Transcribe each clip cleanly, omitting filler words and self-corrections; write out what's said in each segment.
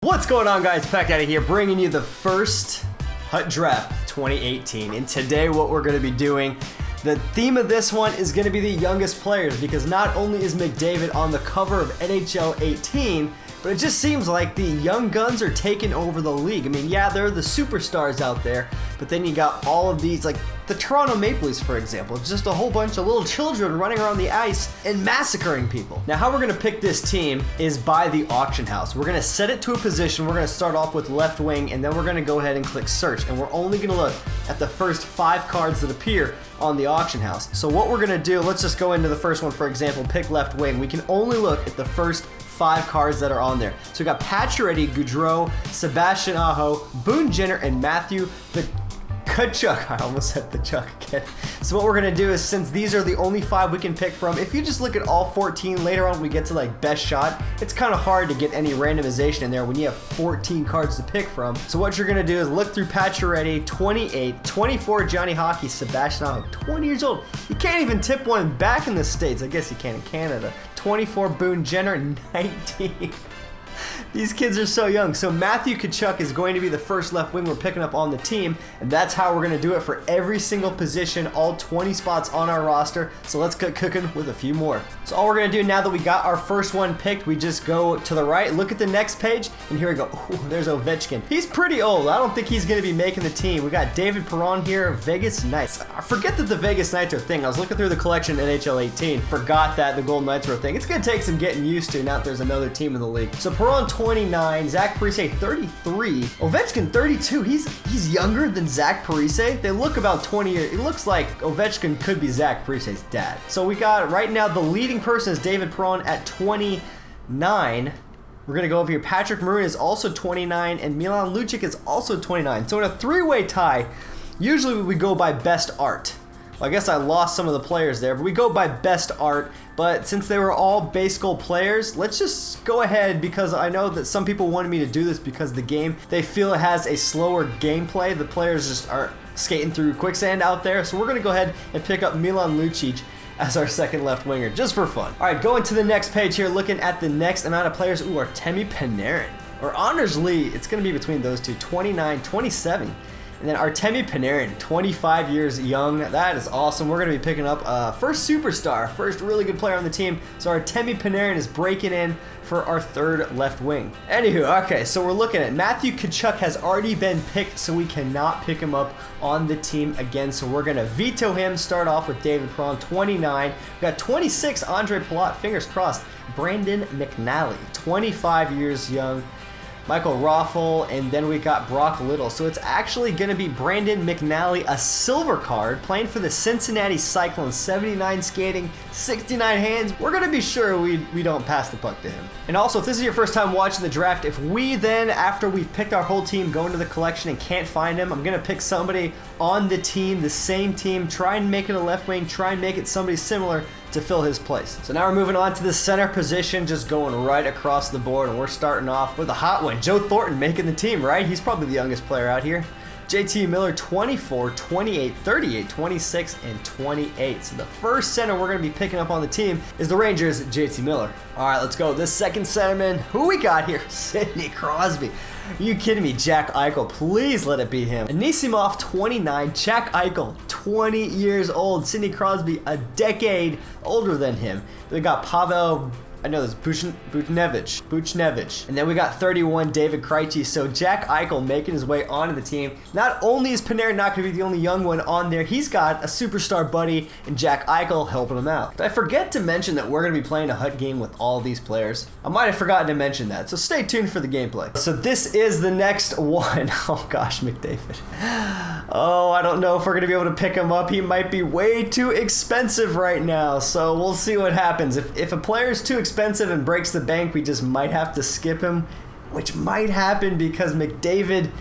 What's going on, guys? PackDaddy here, bringing you the first Hut Draft 2018. And today what we're going to be doing, the theme of this one is going to be the youngest players, because not only is McDavid on the cover of NHL 18, but it just seems like the young guns are taking over the league. I mean, yeah, there are the superstars out there, but then you got all of these, like the Toronto Maple Leafs, for example. It's just a whole bunch of little children running around the ice and massacring people. Now, how we're going to pick this team is by the auction house. We're going to set it to a position. We're going to start off with left wing, and then we're going to go ahead and click search. And we're only going to look at the first 5 cards that appear on the auction house. So what we're going to do, let's just go into the first one, for example, pick left wing. We can only look at the first 5 cards that are on there. So we got PackDaddy, Gaudreau, Sebastian Aho, Boone Jenner, and Matthew the Tkachuk. I almost said the Chuck again. So what we're gonna do is, since these are the only 5 we can pick from, if you just look at all 14, later on we get to like best shot, it's kind of hard to get any randomization in there when you have 14 cards to pick from. So what you're gonna do is look through PackDaddy, 28, 24 Johnny Hockey, Sebastian Aho, 20 years old. You can't even tip one back in the States. I guess you can in Canada. 24 Boone Jenner, 19. These kids are so young. So Matthew Tkachuk is going to be the first left wing we're picking up on the team, and that's how we're going to do it for every single position, all 20 spots on our roster. So let's get cooking with a few more. So all we're going to do now that we got our first one picked, we just go to the right, look at the next page, and here we go. Ooh, there's Ovechkin. He's pretty old. I don't think he's going to be making the team. We got David Perron here, Vegas Knights. I forget that the Vegas Knights are a thing. I was looking through the collection NHL 18, forgot that the Golden Knights were a thing. It's going to take some getting used to now that there's another team in the league. So Perron 29, Zach Parise 33, Ovechkin 32. He's younger than Zach Parise. They look about 20 years. It looks like Ovechkin could be Zach Parise's dad. So we got right now the leading person is David Perron at 29. We're going to go over here. Patrick Maroon is also 29, and Milan Lucic is also 29. So in a 3-way tie, usually we go by best art. Well, I guess I lost some of the players there, but we go by best art. But since they were all base goal players, let's just go ahead, because I know that some people wanted me to do this because the game, they feel it has a slower gameplay. The players just are skating through quicksand out there. So we're going to go ahead and pick up Milan Lucic as our second left winger, just for fun. All right, going to the next page here, looking at the next amount of players. Ooh, Artemi Panarin, or Anders Lee. It's going to be between those two, 29, 27. And then Artemi Panarin, 25 years young. That is awesome. We're going to be picking up first superstar, first really good player on the team. So Artemi Panarin is breaking in for our third left wing. Anywho, okay, so we're looking at Matthew Tkachuk has already been picked, so we cannot pick him up on the team again. So we're going to veto him, start off with David Perron, 29. We got 26, Andre Palat, fingers crossed. Brandon McNally, 25 years young. Michael Raffle, and then we got Brock Little. So it's actually going to be Brandon McNally, a silver card, playing for the Cincinnati Cyclones, 79 skating, 69 hands. We're going to be sure we don't pass the puck to him. And also, if this is your first time watching the draft, if we then, after we've picked our whole team, go into the collection and can't find him, I'm going to pick somebody on the team, the same team, try and make it a left wing, try and make it somebody similar to fill his place. So now we're moving on to the center position, just going right across the board, and we're starting off with a hot one. Joe Thornton making the team, right? He's probably the youngest player out here. JT Miller, 24, 28, 38, 26, and 28. So the first center we're going to be picking up on the team is the Rangers' JT Miller. All right, let's go. This second centerman, who we got here? Sidney Crosby. Are you kidding me? Jack Eichel. Please let it be him. Anisimov, 29. Jack Eichel, 20 years old. Sidney Crosby, a decade older than him. We got Pavel, I know this, Buchnevich. And then we got 31, David Krejci. So Jack Eichel making his way onto the team. Not only is Panarin not going to be the only young one on there, he's got a superstar buddy and Jack Eichel helping him out. Did I forget to mention that we're going to be playing a Hut game with all these players? I might have forgotten to mention that, so stay tuned for the gameplay. So this is the next one. Oh gosh, McDavid. Oh, I don't know if we're going to be able to pick him up. He might be way too expensive right now, so we'll see what happens. If a player is too expensive and breaks the bank, we just might have to skip him, which might happen because McDavid,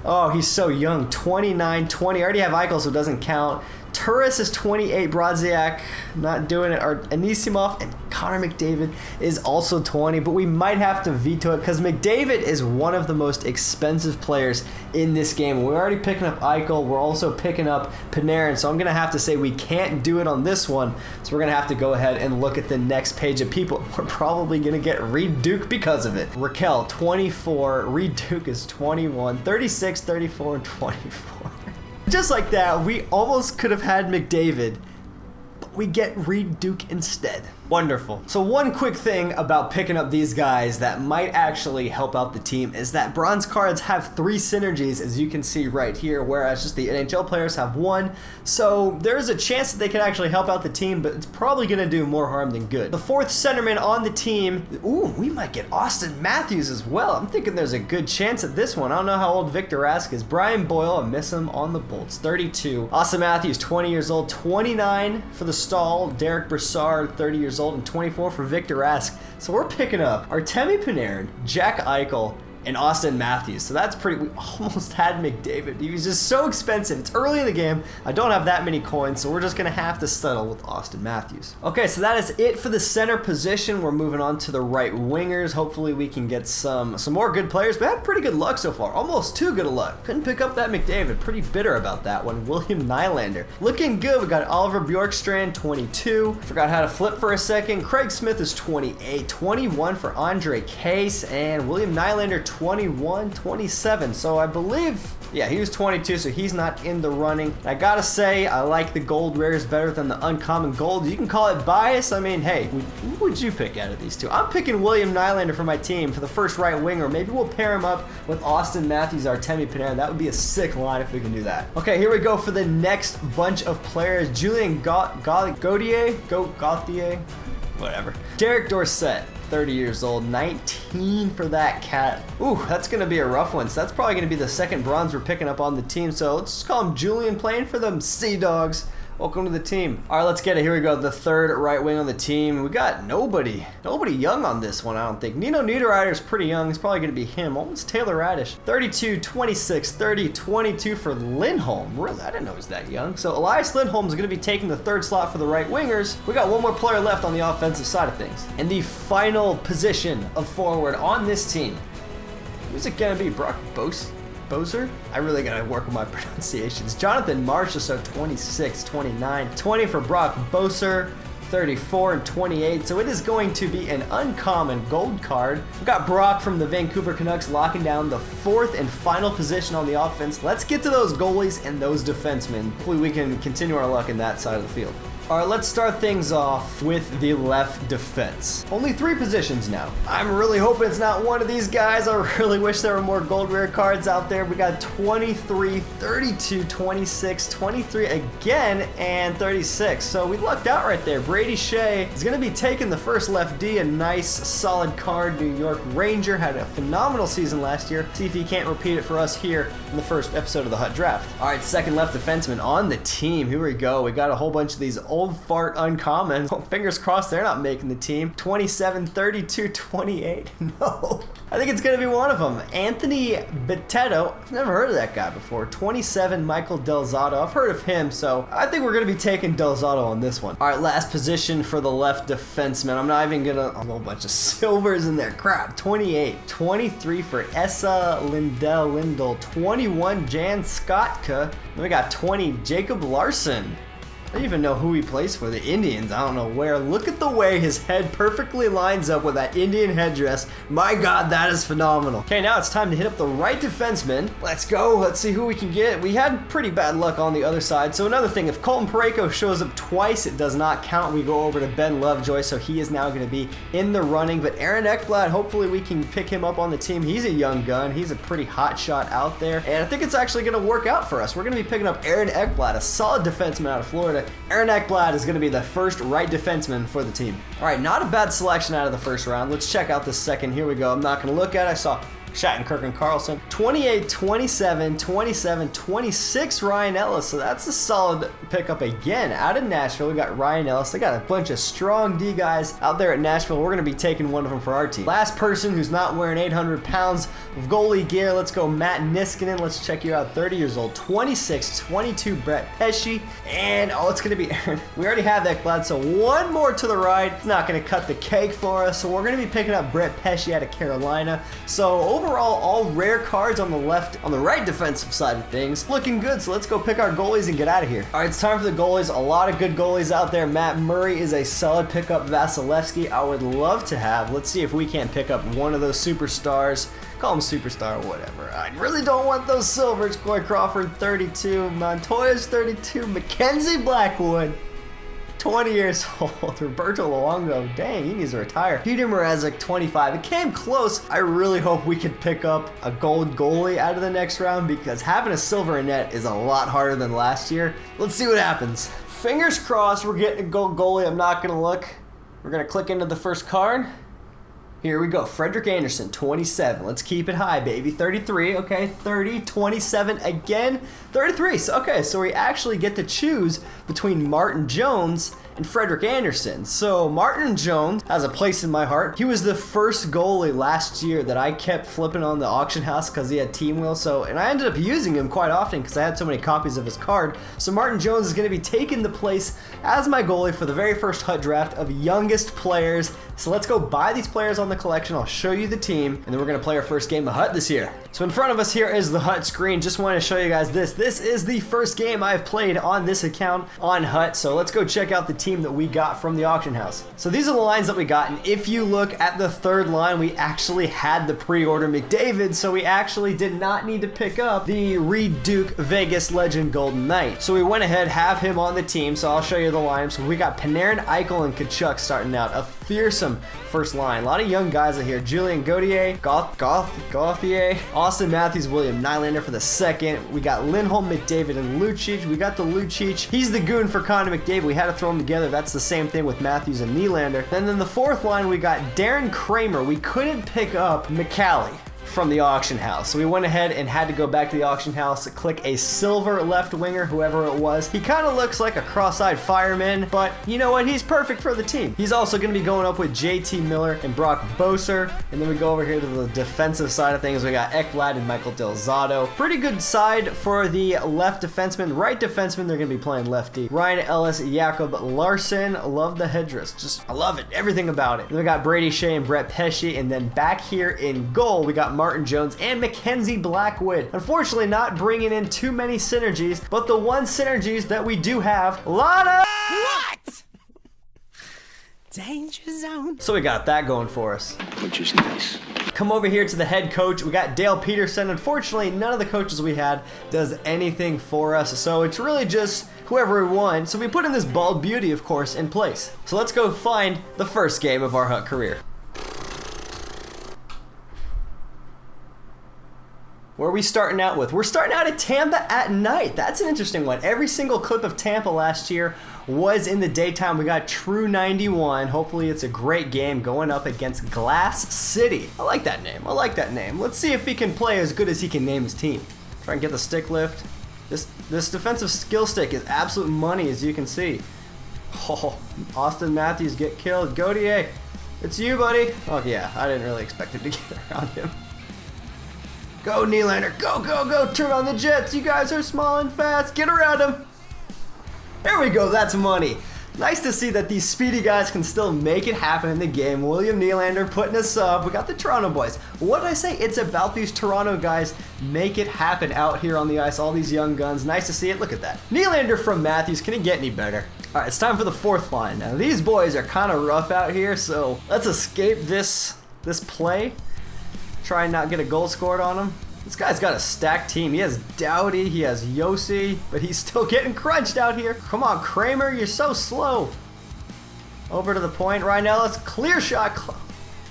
oh, he's so young. 29, 20. I already have Eichel, so it doesn't count. Turris is 28. Brodziak, not doing it. Anisimov and Connor McDavid is also 20, but we might have to veto it because McDavid is one of the most expensive players in this game. We're already picking up Eichel. We're also picking up Panarin, so I'm going to have to say we can't do it on this one. So we're going to have to go ahead and look at the next page of people. We're probably going to get Reed Duke because of it. Raquel, 24. Reed Duke is 21. 36, 34, and 24. Just like that, we almost could have had McDavid, but we get Reed Duke instead. Wonderful. So one quick thing about picking up these guys that might actually help out the team is that bronze cards have 3 synergies, as you can see right here, whereas just the NHL players have 1. So there's a chance that they can actually help out the team, but it's probably going to do more harm than good. The 4th centerman on the team, ooh, we might get Austin Matthews as well. I'm thinking there's a good chance at this one. I don't know how old Victor Rask is. Brian Boyle, I miss him on the Bolts, 32. Austin Matthews, 20 years old. 29 for the Stall. Derek Brassard, 30 years old, and 24 for Victor Rask. So we're picking up Artemi Panarin, Jack Eichel, and Austin Matthews. So that's pretty, we almost had McDavid. He was just so expensive. It's early in the game. I don't have that many coins, so we're just gonna have to settle with Austin Matthews. Okay, so that is it for the center position. We're moving on to the right wingers. Hopefully we can get some more good players, but had pretty good luck so far. Almost too good of luck. Couldn't pick up that McDavid. Pretty bitter about that one. William Nylander. Looking good. We got Oliver Bjorkstrand, 22. Forgot how to flip for a second. Craig Smith is 28. 21 for Andre Case, and William Nylander, 21, 27. So I believe, yeah, he was 22, so he's not in the running. I gotta say, I like the gold rares better than the uncommon gold. You can call it bias. I mean, hey, who would you pick out of these two? I'm picking William Nylander for my team for the first right winger. Maybe we'll pair him up with Austin Matthews, Artemi Panarin. That would be a sick line if we can do that. Okay, here we go for the next bunch of players. Julian Gauthier, whatever. Derek Dorsett, 30 years old, 19 for that cat. Ooh, that's gonna be a rough one. So that's probably gonna be the second bronze we're picking up on the team. So let's just call him Julian, playing for them Sea Dogs. Welcome to the team. All right, let's get it. Here we go. The third right wing on the team. We got nobody young on this one, I don't think. Nino Niederreiter is pretty young. It's probably going to be him. Almost Taylor Radish. 32, 26, 30, 22 for Lindholm. Really? I didn't know he was that young. So Elias Lindholm is going to be taking the third slot for the right wingers. We got one more player left on the offensive side of things. And the final position of forward on this team, who's it going to be? Brock Boser? I really gotta work with my pronunciations. Jonathan Marchessault, so 26, 29, 20 for Brock Boser, 34 and 28. So it is going to be an uncommon gold card. We've got Brock from the Vancouver Canucks locking down the 4th and final position on the offense. Let's get to those goalies and those defensemen. Hopefully we can continue our luck in that side of the field. All right, let's start things off with the left defense. Only 3 positions now. I'm really hoping it's not one of these guys. I really wish there were more gold rare cards out there. We got 23, 32, 26, 23 again, and 36. So we lucked out right there. Brady Shea is going to be taking the first left D, a nice solid card. New York Ranger had a phenomenal season last year. See if he can't repeat it for us here in the first episode of the Hut Draft. All right, second left defenseman on the team. Here we go. We got a whole bunch of these old fart uncommon. Fingers crossed they're not making the team. 27, 32, 28. No. I think it's going to be one of them. Anthony Bitetto. I've never heard of that guy before. 27, Michael Del Zotto. I've heard of him, so I think we're going to be taking Del Zotto on this one. All right, last position for the left defenseman. I'm not even going to... A whole bunch of silvers in there. Crap. 28. 23 for Esa Lindell. 21, Jan Skotka. Then we got 20, Jacob Larson. I don't even know who he plays for. The Indians. I don't know where. Look at the way his head perfectly lines up with that Indian headdress. My God, that is phenomenal. Okay, now it's time to hit up the right defenseman. Let's go. Let's see who we can get. We had pretty bad luck on the other side. So another thing, if Colton Parayko shows up twice, it does not count. We go over to Ben Lovejoy, so he is now going to be in the running. But Aaron Ekblad, hopefully we can pick him up on the team. He's a young gun. He's a pretty hot shot out there. And I think it's actually going to work out for us. We're going to be picking up Aaron Ekblad, a solid defenseman out of Florida. Aaron Ekblad is going to be the first right defenseman for the team. All right, not a bad selection out of the first round. Let's check out the second. Here we go. I'm not going to look at it. I saw Shattenkirk and Carlson. 28, 27, 27, 26 Ryan Ellis. So that's a solid pickup again. Out of Nashville, we got Ryan Ellis. They got a bunch of strong D guys out there at Nashville. We're going to be taking one of them for our team. Last person who's not wearing 800 pounds of goalie gear. Let's go Matt Niskanen. Let's check you out. 30 years old. 26, 22 Brett Pesce. And oh, it's going to be Aaron. We already have that glad. So one more to the right. It's not going to cut the cake for us. So we're going to be picking up Brett Pesce out of Carolina. So overall, all rare cards on the left, on the right defensive side of things. Looking good. So let's go pick our goalies and get out of here. All right, it's time for the goalies. A lot of good goalies out there. Matt Murray is a solid pickup. Vasilevsky, I would love to have. Let's see if we can't pick up one of those superstars. Call him superstar or whatever. I really don't want those silvers. Corey Crawford, 32. Montoya's 32. Mackenzie Blackwood, 20 years old. Roberto Luongo, dang, he needs to retire. Peter Mrazek, 25. It came close. I really hope we could pick up a gold goalie out of the next round because having a silver in net is a lot harder than last year. Let's see what happens. Fingers crossed we're getting a gold goalie. I'm not going to look. We're going to click into the first card. Here we go. Frederik Andersen, 27. Let's keep it high, baby. 33. Okay, 30, 27 again. 33. So, okay, so we actually get to choose between Martin Jones and Frederik Andersen. So Martin Jones has a place in my heart. He was the first goalie last year that I kept flipping on the auction house because he had team wheel. And I ended up using him quite often because I had so many copies of his card. So Martin Jones is going to be taking the place as my goalie for the very first HUT draft of youngest players. So let's go buy these players on the collection. I'll show you the team, and then we're going to play our first game of HUT this year. So in front of us here is the HUT screen. Just wanted to show you guys this. This is the first game I've played on this account on HUT. So let's go check out the team that we got from the auction house. So these are the lines that we got, and if you look at the third line, we actually had the pre-order McDavid, so we actually did not need to pick up the Reed Duke Vegas Legend Golden Knight. So we went ahead, have him on the team, so I'll show you the line. So we got Panarin, Eichel, and Kachuk starting out. A fearsome first line. A lot of young guys out here. Julian Gauthier, Gauthier, Austin Matthews, William Nylander for the second. We got Lindholm, McDavid, and Lucic. We got the Lucic. He's the goon for Connor McDavid. We had to throw them together. That's the same thing with Matthews and Nylander. And then the fourth line, we got Darren Kramer. We couldn't pick up McCallie from the auction house. So we went ahead and had to go back to the auction house to click a silver left winger, whoever it was. He kind of looks like a cross-eyed fireman, but you know what? He's perfect for the team. He's also going to be going up with JT Miller and Brock Boeser. And then we go over here to the defensive side of things. We got Ekblad and Michael Del Zotto. Pretty good side for the left defenseman. Right defenseman, they're going to be playing lefty. Ryan Ellis, Jakob Larson. Love the headdress. I love it. Everything about it. Then we got Brady Shea and Brett Pesce. And then back here in goal, we got Martin Jones and Mackenzie Blackwood. Unfortunately, not bringing in too many synergies, but the one synergies that we do have, Lana! What? Danger zone. So we got that going for us. Which is nice. Come over here to the head coach. We got Dale Peterson. Unfortunately, none of the coaches we had does anything for us, so it's really just whoever won. So we put in this bald beauty, of course, in place. So let's go find the first game of our HUT career. Where are we starting out with? We're starting out at Tampa at night. That's an interesting one. Every single clip of Tampa last year was in the daytime. We got True 91. Hopefully it's a great game going up against Glass City. I like that name. I like that name. Let's see if he can play as good as he can name his team. Try and get the stick lift. This defensive skill stick is absolute money, as you can see. Oh, Austin Matthews get killed. Gauthier, it's you, buddy. Oh yeah, I didn't really expect him to get around him. Go, Nylander. Go, go, go. Turn on the Jets. You guys are small and fast. Get around him. There we go. That's money. Nice to see that these speedy guys can still make it happen in the game. William Nylander putting us up. We got the Toronto boys. What did I say? It's about these Toronto guys make it happen out here on the ice. All these young guns. Nice to see it. Look at that. Nylander from Matthews. Can it get any better? All right, it's time for the fourth line. Now, these boys are kind of rough out here, so let's escape this play. Try and not get a goal scored on him. This guy's got a stacked team. He has Doughty, he has Yossi, but he's still getting crunched out here. Come on, Kramer, you're so slow. Over to the point, Ryan Ellis, clear shot.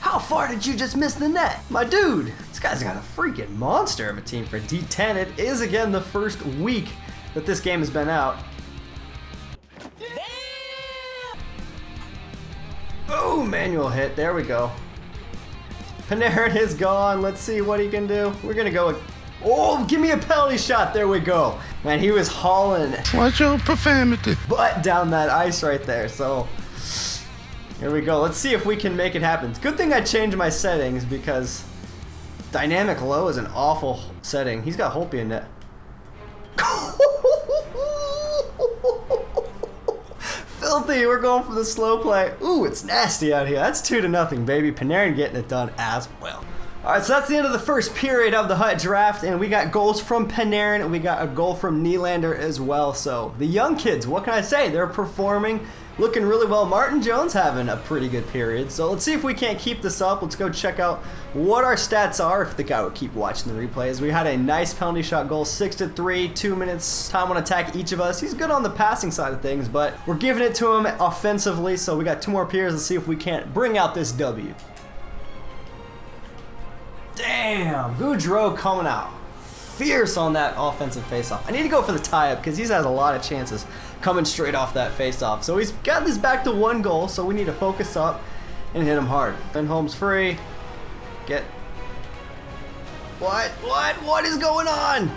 How far did you just miss the net? My dude, this guy's got a freaking monster of a team for D10. It is, again, the first week that this game has been out. Oh, manual hit. There we go. Panarin is gone. Let's see what he can do. We're going to go with... Oh, give me a penalty shot. There we go. Man, he was hauling. Watch your profanity. Butt down that ice right there. So, here we go. Let's see if we can make it happen. Good thing I changed my settings because dynamic low is an awful setting. He's got Holtby in net. Filthy. We're going for the slow play. Ooh, it's nasty out here. That's 2-0, baby. Panarin getting it done as well. All right, so that's the end of the first period of the Hut draft, and we got goals from Panarin, and we got a goal from Nylander as well. So the young kids, what can I say? They're performing, looking really well. Martin Jones having a pretty good period. So let's see if we can't keep this up. Let's go check out what our stats are if the guy would keep watching the replays. We had a nice penalty shot goal, 6-3, 2 minutes time on attack each of us. He's good on the passing side of things, but we're giving it to him offensively. So we got 2 more periods. Let's see if we can't bring out this W. Damn, Goudreau coming out fierce on that offensive faceoff. I need to go for the tie-up because he's had a lot of chances coming straight off that faceoff. So he's got this back to 1 goal, so we need to focus up and hit him hard. Then Holmes free. Get... What is going on?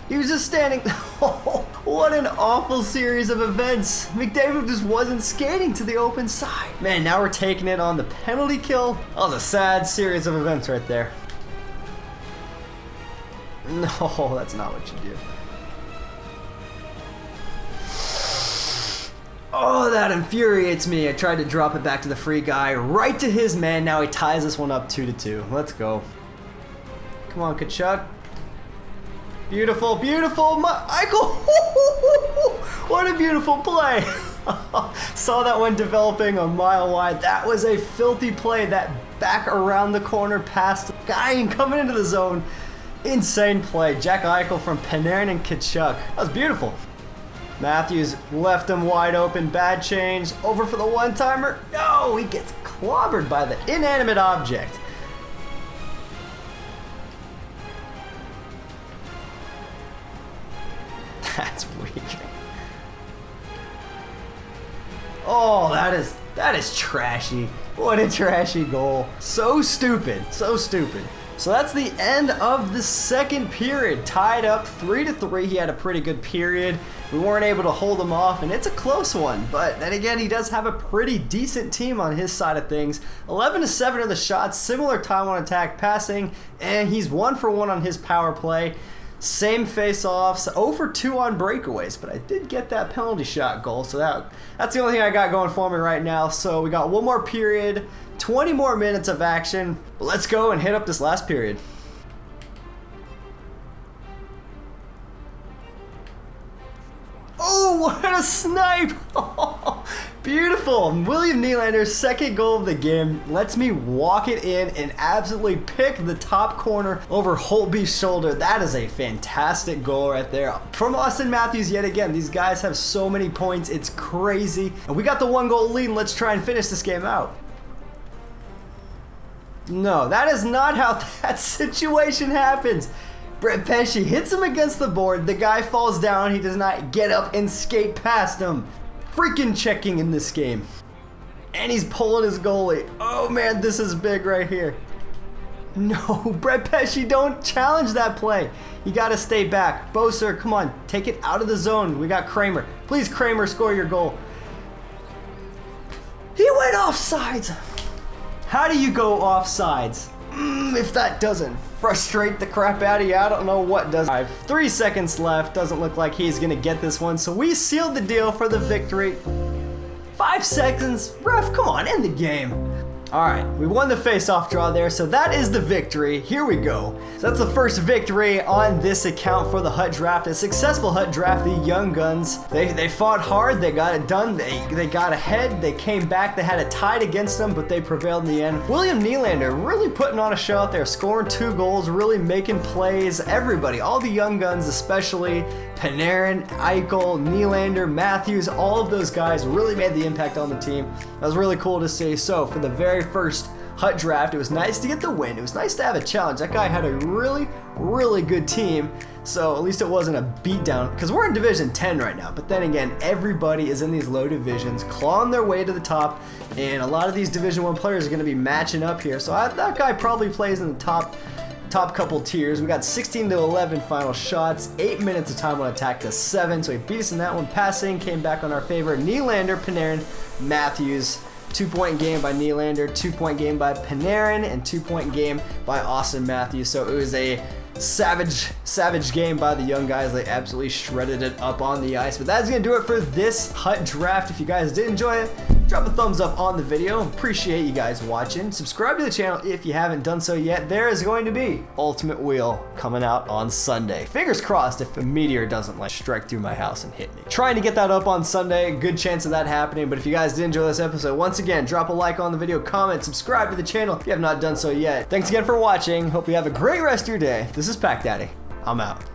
He was just standing... What an awful series of events. McDavid just wasn't skating to the open side. Man, now we're taking it on the penalty kill. That was a sad series of events right there. No, that's not what you do. Oh, that infuriates me. I tried to drop it back to the free guy, right to his man. Now he ties this one up 2-2. Let's go. Come on, Tkachuk. Beautiful, beautiful. Eichel. What a beautiful play. Saw that one developing a mile wide. That was a filthy play. That back around the corner past the guy and coming into the zone. Insane play. Jack Eichel from Panarin and Tkachuk. That was beautiful. Matthews left him wide open. Bad change. Over for the one-timer. No, he gets clobbered by the inanimate object. That's weak. Oh, that is trashy. What a trashy goal. So stupid. So stupid. So that's the end of the second period. Tied up 3-3. He had a pretty good period. We weren't able to hold him off, and it's a close one. But then again, he does have a pretty decent team on his side of things. 11-7 of the shots, similar time on attack passing, and he's 1 for 1 on his power play. Same face-offs, 0 for 2 on breakaways, but I did get that penalty shot goal, so that's the only thing I got going for me right now. So we got 1 more period, 20 more minutes of action. Let's go and hit up this last period. Oh, what a snipe! Beautiful. William Nylander's second goal of the game lets me walk it in and absolutely pick the top corner over Holtby's shoulder. That is a fantastic goal right there. From Austin Matthews yet again. These guys have so many points. It's crazy. And we got the 1-goal lead, and let's try and finish this game out. No, that is not how that situation happens. Brett Pesce hits him against the board. The guy falls down. He does not get up and skate past him. Freaking checking in this game. And he's pulling his goalie. Oh man, this is big right here. No, Brett Pesce, don't challenge that play. You gotta stay back. Boser, come on, take it out of the zone. We got Kramer. Please, Kramer, score your goal. He went offsides. How do you go offsides? If that doesn't frustrate the crap out of you, I don't know what does. 3 seconds left. Doesn't look like he's gonna get this one, so we sealed the deal for the victory. 5 seconds. Ref, come on, end the game. All right, we won the face-off draw there, so that is the victory. Here we go. So that's the first victory on this account for the Hut Draft. A successful Hut Draft, the Young Guns. They fought hard, they got it done, they got ahead, they came back, they had it tied against them, but they prevailed in the end. William Nylander really putting on a show out there, scoring 2 goals, really making plays. Everybody, all the Young Guns especially, Panarin, Eichel, Nylander, Matthews, all of those guys really made the impact on the team. That was really cool to see. So for the very first Hut Draft. It was nice to get the win. It was nice to have a challenge. That guy had a really good team, so at least it wasn't a beatdown, because we're in Division 10 right now. But then again, everybody is in these low divisions, clawing their way to the top, and a lot of these Division 1 players are going to be matching up here. So that guy probably plays in the top couple tiers. We got 16 to 11 final shots, 8 minutes of time on attack to 7, so he beat us in that one. Passing came back on our favor. Nylander, Panarin, Matthews. 2-point game by Nylander, 2-point game by Panarin, and 2-point game by Austin Matthews. So it was a savage game by the young guys. They absolutely shredded it up on the ice. But that's gonna do it for this Hut Draft. If you guys did enjoy it, drop a thumbs up on the video. Appreciate you guys watching. Subscribe to the channel if you haven't done so yet. There is going to be Ultimate Wheel coming out on Sunday. Fingers crossed if a meteor doesn't like strike through my house and hit me. Trying to get that up on Sunday. Good chance of that happening. But if you guys did enjoy this episode, once again, drop a like on the video, comment, subscribe to the channel if you have not done so yet. Thanks again for watching. Hope you have a great rest of your day. This is PackDaddy. I'm out.